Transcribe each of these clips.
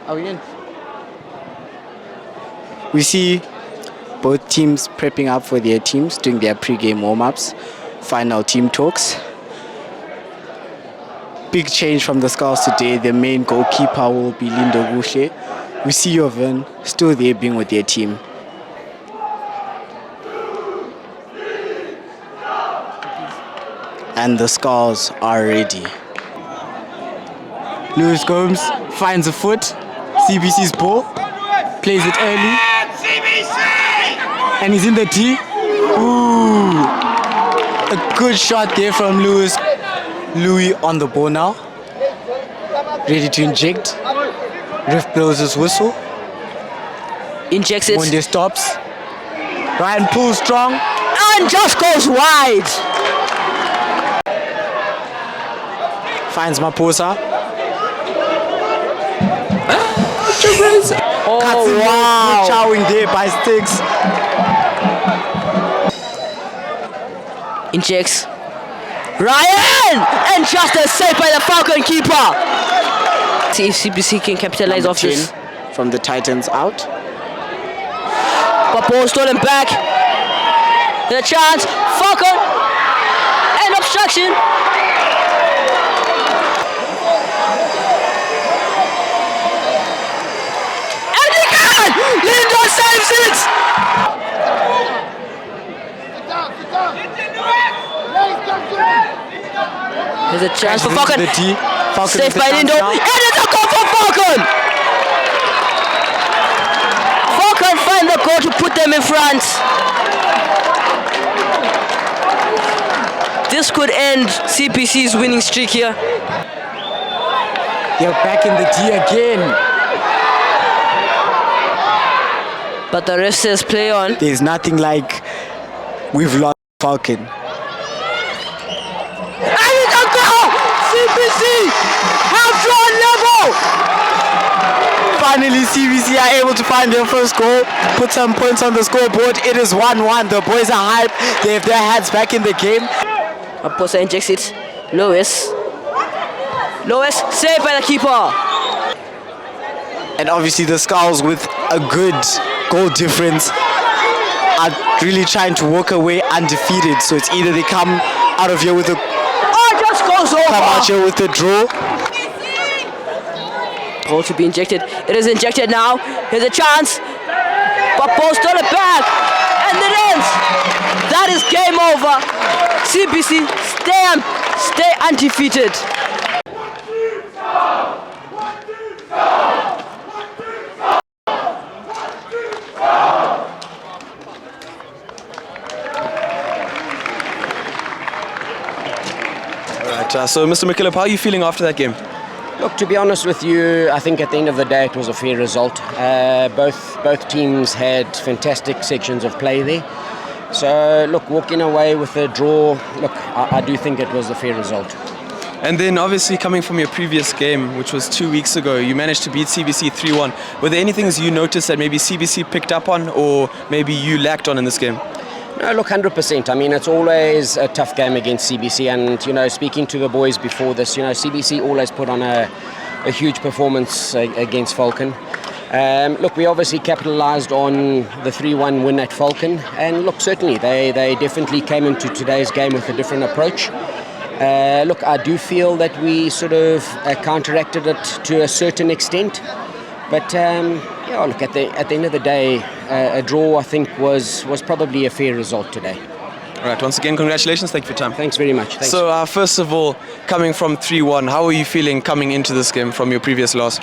Are we in? We see both teams prepping up for their teams, doing their pre-game warm-ups, final team talks. Big change from the Skulls today. The main goalkeeper will be Lindo Bushe. We see Jovan still there being with their team. And the Skulls are ready. Lewis Gomes finds a foot. CBC's ball. Plays it early. And he's in the D. Ooh. A good shot there from Lewis. Louis on the ball now. Ready to inject. Ref blows his whistle. Injects it. Monde stops. Ryan pulls strong. And just goes wide. Finds Maposa. Oh, wow. Chowing there by Sticks. Injects. Ryan! And just a save by the Falcon keeper. See if CBC can capitalize off this. From the Titans out. But ball stolen back. There's a chance. Falcon. And obstruction. And he can! Lindo saves it! There's a chance for Falcon. Saved by Lindo. And it's a goal for Falcon! Falcon find the goal to put them in front. This could end CPC's winning streak here. They're back in the D again. But the ref says play on. There's nothing like we've lost Falcon. And it's a goal! CPC have drawn level! Finally, CBC are able to find their first goal, put some points on the scoreboard. It is 1-1. The boys are hyped. They have their hands back in the game. Aposa injects it. Lois, saved by the keeper. And obviously the Skulls, with a good goal difference, are really trying to walk away undefeated. So it's either they come out of here with a Just goes over. come out here with a draw. Ball to be injected. It is injected now. Here's a chance. But ball stole it back. And it ends. That is game over. CBC stay undefeated. So, Mr. McKillop, how are you feeling after that game? Look, to be honest with you, I think at the end of the day it was a fair result. Both teams had fantastic sections of play there. So, look, walking away with a draw, look, I do think it was a fair result. And then obviously coming from your previous game, which was 2 weeks ago, you managed to beat CBC 3-1. Were there any things you noticed that maybe CBC picked up on or maybe you lacked on in this game? No, look, 100%. I mean, it's always a tough game against CBC, and, speaking to the boys before this, CBC always put on a huge performance against Falcon. Look, we obviously capitalised on the 3-1 win at Falcon, and look, certainly they definitely came into today's game with a different approach. Look, I do feel that we sort of counteracted it to a certain extent, but look, at the end of the day, a draw I think was probably a fair result today. All right, once again, congratulations. Thank you for your time. Thanks very much. Thanks. So, first of all, coming from 3-1, how are you feeling coming into this game from your previous loss?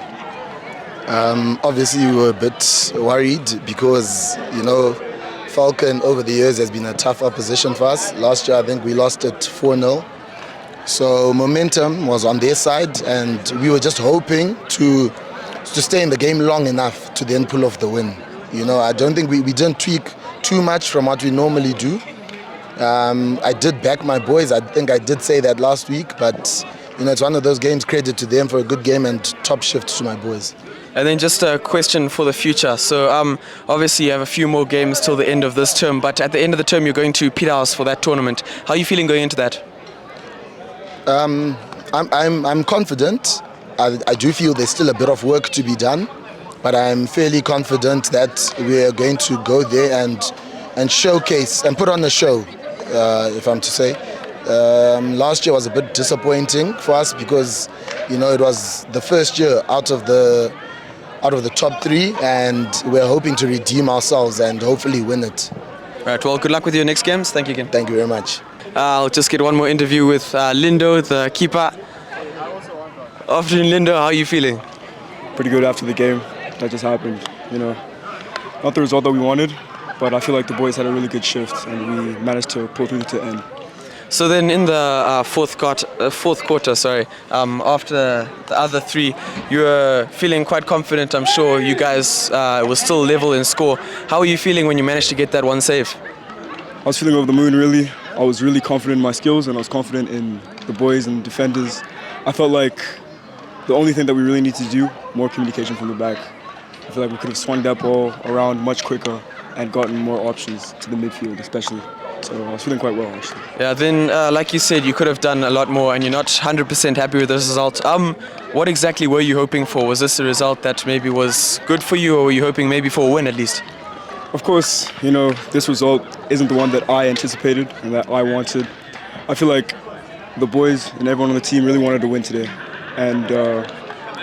Obviously, we were a bit worried because, Falcon over the years has been a tough opposition for us. Last year, I think we lost it 4-0. So momentum was on their side, and we were just hoping to stay in the game long enough to then pull off the win. I don't think we didn't tweak too much from what we normally do. I did back my boys. I think I did say that last week, but it's one of those games. Credit to them for a good game and top shift to my boys. And then just a question for the future. So obviously you have a few more games till the end of this term, but at the end of the term you're going to Peterhouse for that tournament. How are you feeling going into that? I'm confident. I do feel there's still a bit of work to be done, but I'm fairly confident that we are going to go there and showcase and put on a show, if I'm to say. Last year was a bit disappointing for us because, you know, it was the first year out of the top three, and we're hoping to redeem ourselves and hopefully win it. Right, well, good luck with your next games. Thank you again. Thank you very much. I'll just get one more interview with Lindo, the keeper. Afternoon, Lindo, how are you feeling? Pretty good after the game that just happened. You know, not the result that we wanted, but I feel like the boys had a really good shift and we managed to pull through to the end. So then in the fourth quarter, after the other three, you were feeling quite confident. I'm sure you guys were still level in score. How are you feeling when you managed to get that one save? I was feeling over the moon, really. I was really confident in my skills and I was confident in the boys and defenders. I felt like the only thing that we really need to do, more communication from the back. I feel like we could have swung that ball around much quicker and gotten more options to the midfield especially. So I was feeling quite well actually. Yeah, then like you said, you could have done a lot more and you're not 100% happy with this result. What exactly were you hoping for? Was this a result that maybe was good for you, or were you hoping maybe for a win at least? Of course, you know, this result isn't the one that I anticipated and that I wanted. I feel like the boys and everyone on the team really wanted to win today. And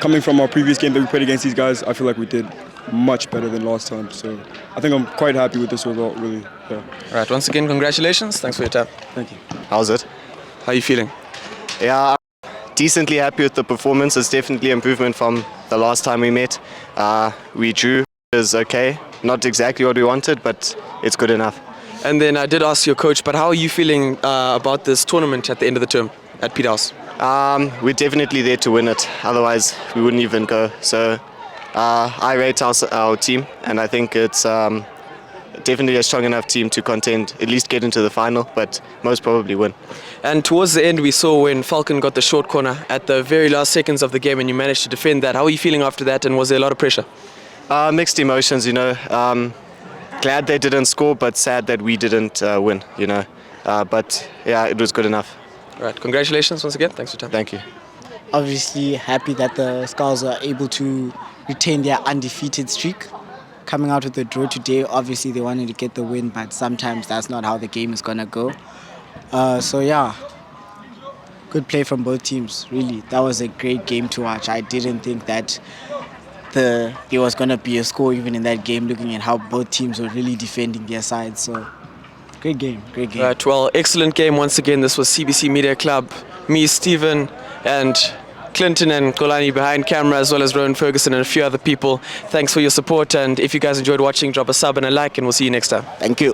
coming from our previous game that we played against these guys, I feel like we did much better than last time. So I think I'm quite happy with this result, really. Yeah. All right, once again, congratulations. Thanks for your time. Thank you. How's it? How are you feeling? Yeah, I'm decently happy with the performance. It's definitely improvement from the last time we met. We drew, is okay. Not exactly what we wanted, but it's good enough. And then I did ask your coach, but how are you feeling about this tournament at the end of the term at Peterhouse? We're definitely there to win it. Otherwise, we wouldn't even go. So I rate our team, and I think it's definitely a strong enough team to contend, at least get into the final, but most probably win. And towards the end, we saw when Falcon got the short corner at the very last seconds of the game, and you managed to defend that. How are you feeling after that, and was there a lot of pressure? Mixed emotions, you know. Glad they didn't score, but sad that we didn't win, you know. But yeah, it was good enough. All right, congratulations once again. Thanks for your time. Thank you. Obviously happy that the Skulls are able to retain their undefeated streak. Coming out with the draw today, obviously they wanted to get the win, but sometimes that's not how the game is going to go. So yeah, good play from both teams, really. That was a great game to watch. I didn't think that there was going to be a score even in that game, looking at how both teams were really defending their side. So great game, great game. Right, well, excellent game once again. This was CBC Media Club. Me, Stephen, and Clinton and Kolani behind camera, as well as Rowan Ferguson and a few other people. Thanks for your support, and if you guys enjoyed watching, drop a sub and a like, and we'll see you next time. Thank you.